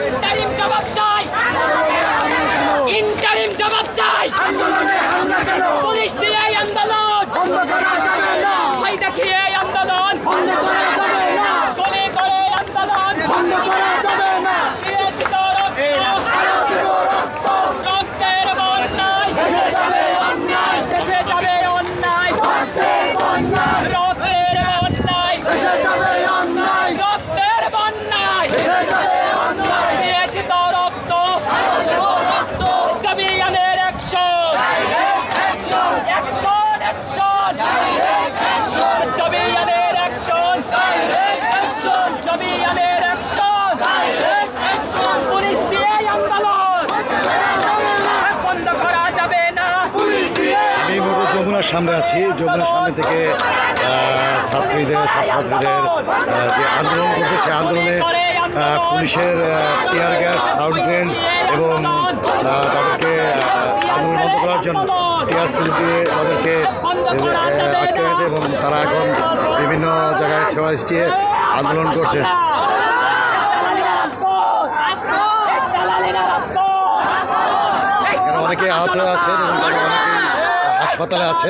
Interim জবাব চাই, interim জবাব চাই। পুলিশ দিয়ে এই আন্দোলন ভাই দেখিয়ে এই আন্দোলন গলে করে আন্দোলন দিয়েছি তো রক্তের বন্যায় দেশে যাবে অন্যায়, রক্তের বন্যায় দিয়েছি তো রক্ত। জবিয়ানের অ্যাকশন, অ্যাকশন, অ্যাকশন, জবিয়ানের অ্যাকশন, জবিয়ানের অ্যাকশন। পুলিশ দিয়ে আন্দোলন বন্ধ করা যাবে না। আমি মোট যমুনার সামনে আছি। যমুনার সামনে থেকে ছাত্রছাত্রীদের যে আন্দোলন করছে সেই আন্দোলনে পুলিশের টিয়ার গ্যাস, সাউন্ড গ্রেনেড এবং তাদেরকে আন্দোলন বন্ধ করার জন্য টিয়ার সেল দিয়ে তাদেরকে আটকে রেখেছে এবং তারা এখন বিভিন্ন জায়গায় ছেড়া ছিটিয়ে আন্দোলন করছে। এখানে অনেকে আহত আছেন এবং তারা অনেকেই হাসপাতালে আছে।